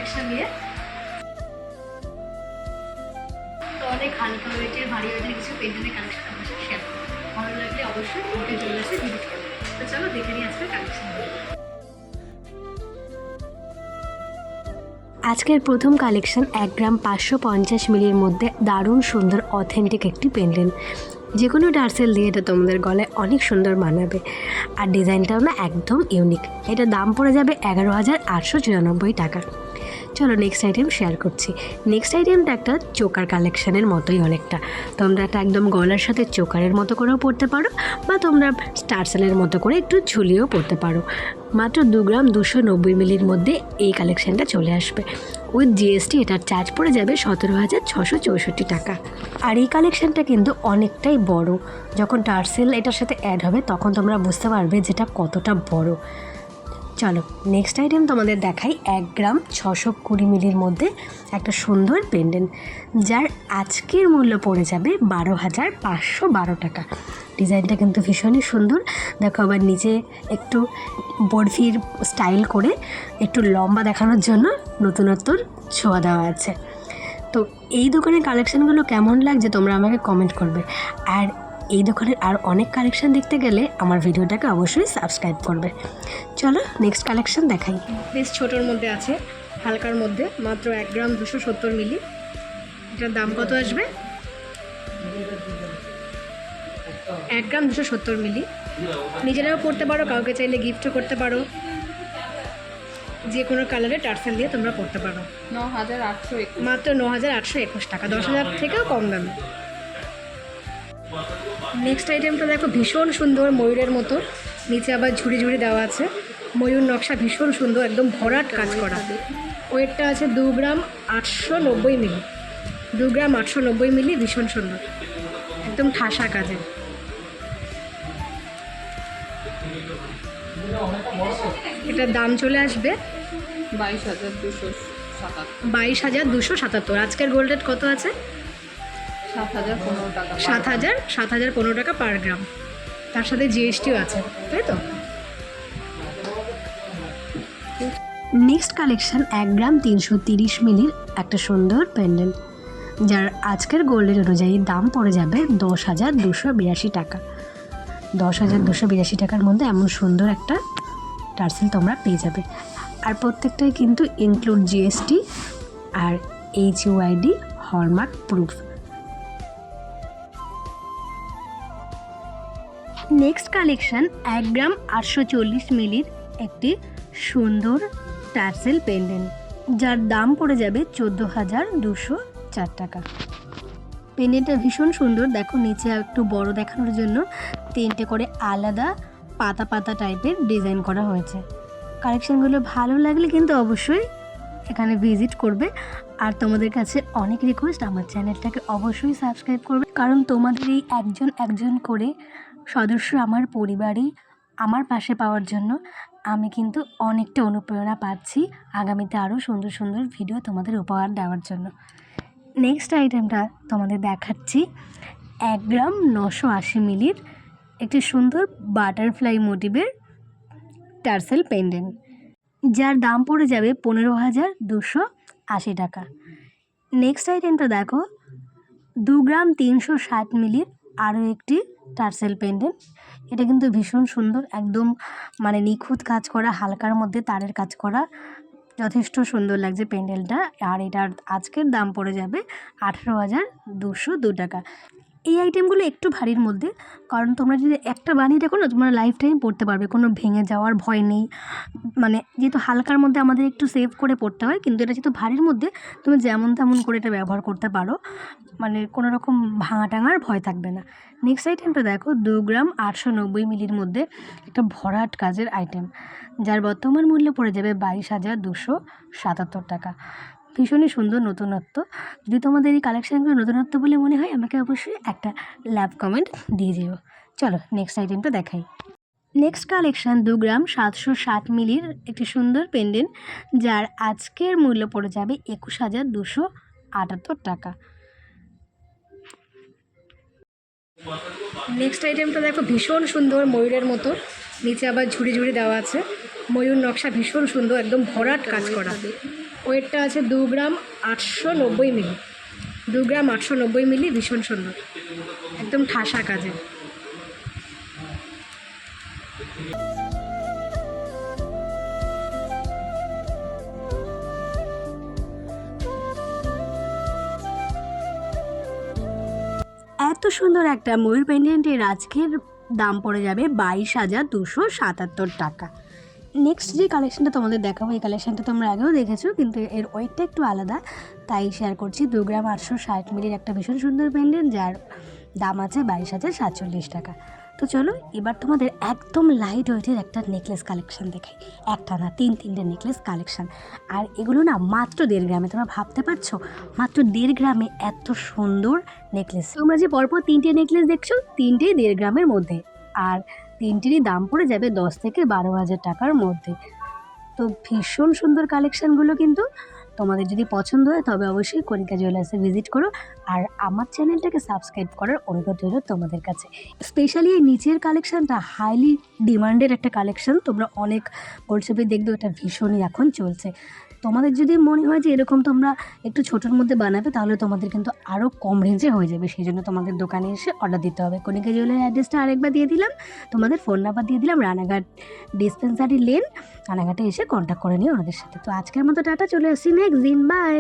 Collection নিয়ে। তো অনেক হালকা ওয়েটের ভারী ওয়েটের কিছু পেন্ডেন্টের কালেকশন আমার সাথে শেয়ার করবো। ভালো লাগলে অবশ্যই ঘুরতে চলে আসে ভিজিট করবে। তো চলো দেখে নিই আজকের কালেকশন। আজকের প্রথম কালেকশন 1 গ্রাম 550 মিলির মধ্যে দারুণ সুন্দর অথেন্টিক একটি পেন্ডেন্ট। যে কোনো টার্সেল দিয়ে এটা তোমাদের গলায় অনেক সুন্দর মানাবে, আর ডিজাইনটাও না একদম ইউনিক। এটা দাম পড়ে যাবে 11,894 টাকা। চলো নেক্সট আইটেম শেয়ার করছি। নেক্সট আইটেমটা একটা চোকার কালেকশানের মতোই অনেকটা। তোমরা একটা একদম গলার সাথে চোকারের মতো করেও পরতে পারো, বা তোমরা টার্সেলের মতো করে একটু ঝুলিয়েও পরতে পারো। মাত্র 2 গ্রাম 290 মিলির মধ্যে এই কালেকশানটা চলে আসবে। উইথ জিএসটি এটার চার্জ পড়ে যাবে 17,664 টাকা। আর এই কালেকশানটা কিন্তু অনেকটাই বড়। যখন টার্সেল এটার সাথে অ্যাড হবে তখন তোমরা বুঝতে পারবে যেটা কতটা বড়। চলো নেক্সট আইটেম তোমাদের দেখাই 1 গ্রাম 620 মিলির মধ্যে একটা সুন্দর পেন্ডেন্ট, যার আজকের মূল্য পড়ে যাবে 12,512 টাকা। ডিজাইনটা কিন্তু ভীষণই সুন্দর। দেখো আবার নিচে একটু বরফির স্টাইল করে একটু লম্বা দেখানোর জন্য নতুনত্বর ছোঁয়া দেওয়া আছে। তো এই দোকানের কালেকশানগুলো কেমন লাগছে তোমরা আমাকে কমেন্ট করবে। আর এই দোকানের আর অনেক কালেকশান দেখতে গেলে আমার ভিডিওটাকে অবশ্যই সাবস্ক্রাইব করবে। চলো নেক্সট কালেকশান দেখাই। বেশ ছোটোর মধ্যে আছে, হালকার মধ্যে, মাত্র 1 গ্রাম 270 মিলি। এটার দাম কত আসবে? 1 গ্রাম 270 মিলি। নিজেরাও পড়তে পারো, কাউকে চাইলে গিফটও করতে পারো। যে কোনো কালারে টার্সেল দিয়ে তোমরা পড়তে পারো। 9,821 মাত্র 9,821 টাকা, 10,000 থেকেও কম দামে। নেক্সট আইটেমটা দেখো, ভীষণ সুন্দর, ময়ূরের মতো, নিচে আবার ঝুড়ি ঝুড়ি দেওয়া আছে। ময়ূর নকশা ভীষণ সুন্দর, একদম ভরাট কাজ করা। ওয়েটটা আছে 2 গ্রাম 890 মিলি। 2 গ্রাম 890 মিলি, ভীষণ সুন্দর, একদম ঠাসা কাজের। এটার দাম চলে আসবে 22,277 আজকের গোল্ড রেট কত আছে? 7,015 টাকা। 7,015 টাকা পার গ্রাম। তার সাথে জিএসটিও আছে, তাই তো? নেক্সট কালেকশান 1 গ্রাম 330 মিলির একটা সুন্দর পেন্ডেন্ট, যার আজকের গোল্ডের অনুযায়ী দাম পড়ে যাবে 10,282 টাকা। 10,282 টাকার মধ্যে এমন সুন্দর একটা টার্সেল তোমরা পেয়ে যাবে। আর প্রত্যেকটাই কিন্তু ইনক্লুড জিএসটি আর HUID hallmark proof. Next collection 1 গ্রাম 840 মিলির একটি সুন্দর টার্সেল পেন্ডেন্ট, যার দাম পড়ে যাবে 14,204 টাকা। পেন্ডেন্টটা ভীষণ সুন্দর। দেখো নিচে একটু বড় দেখানোর জন্য 3টে করে আলাদা পাতা পাতা টাইপের ডিজাইন করা হয়েছে। কালেকশানগুলো ভালো লাগলে কিন্তু অবশ্যই এখানে ভিজিট করবে। আর তোমাদের কাছে অনেক রিকোয়েস্ট, আমার চ্যানেলটাকে অবশ্যই সাবস্ক্রাইব করবে, কারণ তোমাদের এই একজন একজন করে সদস্য আমার পরিবারে আমার পাশে পাওয়ার জন্য আমি কিন্তু অনেকটা অনুপ্রেরণা পাচ্ছি আগামীতে আরও সুন্দর সুন্দর ভিডিও তোমাদের উপহার দেওয়ার জন্য। নেক্সট আইটেমটা তোমাদের দেখাচ্ছি 1 গ্রাম 980 মিলির একটি সুন্দর বাটারফ্লাই মোটিভের টার্সেল পেন্ডেন্ট, যার দাম পড়ে যাবে 15,280 টাকা। নেক্সট আইটেমটা দেখো 2 গ্রাম 360 মিলির আরও একটি টার্সেল পেন্ডেন্ট। এটা কিন্তু ভীষণ সুন্দর, একদম মানে নিখুঁত কাজ করা, হালকার মধ্যে তারের কাজ করা, যথেষ্ট সুন্দর লাগছে পেন্ডেলটা। আর এটার আজকের দাম পড়ে যাবে 18,202 টাকা। এই আইটেমগুলো একটু ভারীর মধ্যে, কারণ তোমরা যদি একটা বানিয়ে দেখো না, তোমরা লাইফ টাইম পড়তে পারবে, কোনো ভেঙে যাওয়ার ভয় নেই। মানে যেহেতু হালকার মধ্যে আমাদের একটু সেভ করে পড়তে হয়, কিন্তু এটা যেহেতু ভারীর মধ্যে তুমি যেমন তেমন করে এটা ব্যবহার করতে পারো, মানে কোনো রকম ভাঙা টাঙার ভয় থাকবে না। নেক্সট আইটেমটা দেখো 2 গ্রাম 890 মিলির মধ্যে একটা ভরাট কাজের আইটেম, যার বর্তমান মূল্য পড়ে যাবে 22,277 টাকা। ভীষণই সুন্দর নতুনত্ব। যদি তোমাদের এই কালেকশানগুলো নতুনত্ব বলে মনে হয় আমাকে অবশ্যই একটা লাভ কমেন্ট দিয়ে দিও। চলো নেক্সট আইটেমটা দেখাই। নেক্সট কালেকশান 2 গ্রাম 760 মিলির একটি সুন্দর পেন্ডেন্ট, যার আজকের মূল্য পড়ে যাবে 21,278 টাকা। নেক্সট আইটেমটা দেখো, ভীষণ সুন্দর, ময়ূরের মতো, নিচে আবার ঝুড়ি ঝুড়ি দেওয়া আছে। ময়ূর নকশা ভীষণ সুন্দর, একদম ভরাট কাজ করা। ওয়েটটা আছে 2 গ্রাম 890 মিলি। 2 গ্রাম 890 মিলি, ভীষণ সুন্দর, একদম ঠাসা কাজে। এত সুন্দর একটা ময়ূর পেন্ডেন্টের আজকের দাম পড়ে যাবে 22,277 টাকা। নেক্সট যে কালেকশনটা তোমাদের দেখাবো, এই কালেকশনটা তোমরা আগেও দেখেছো, কিন্তু এর ওয়েটটা একটু আলাদা, তাই শেয়ার করছি। 2 গ্রাম 860 মিলির একটা ভীষণ সুন্দর পেন্ডেন্ট, যার দাম আছে 22,047 টাকা। তো চলো এবার তোমাদের একদম লাইট ওয়েটের একটা নেকলেস কালেকশন দেখাই। একটা না, তিনটে নেকলেস কালেকশন, আর এগুলো না মাত্র 1.5 গ্রামে। তোমরা ভাবতে পারছো মাত্র 1.5 গ্রামে এত সুন্দর নেকলেস। তোমরা যে পরপর 3টে নেকলেস দেখছো, 3টেই 1.5 গ্রামের মধ্যে, আর 3টেরই দাম পড়ে যাবে 10 থেকে 12,000 টাকার মধ্যে। তো ভীষণ সুন্দর কালেকশানগুলো, কিন্তু তোমাদের যদি পছন্দ হয় তবে অবশ্যই কণিকা জুয়েলার্সে ভিজিট করো, আর আমার চ্যানেলটাকে সাবস্ক্রাইব করার অনুরোধ রইল তোমাদের কাছে। স্পেশালি এই নিচের কালেকশানটা হাইলি ডিমান্ডেড একটা কালেকশান, তোমরা অনেক হোয়াটসঅ্যাপে দেখবে, এটা ভীষণই এখন চলছে। তোমাদের যদি মনে হয় যে এরকম তোমরা একটু ছোটোর মধ্যে বানাবে, তাহলে তোমাদের কিন্তু আরও কম রেঞ্জে হয়ে যাবে, সেই জন্য তোমাদের দোকানে এসে অর্ডার দিতে হবে। কণিকা জুয়েলারি অ্যাড্রেসটা আরেকবার দিয়ে দিলাম, তোমাদের ফোন নাম্বার দিয়ে দিলাম, রানাঘাট ডিসপেন্সারি লেন, রানাঘাটে এসে কন্ট্যাক্ট করে নিও ওনাদের সাথে। তো আজকের মতো টাটা, চলে আসছি নেক্সট দিন, বাই।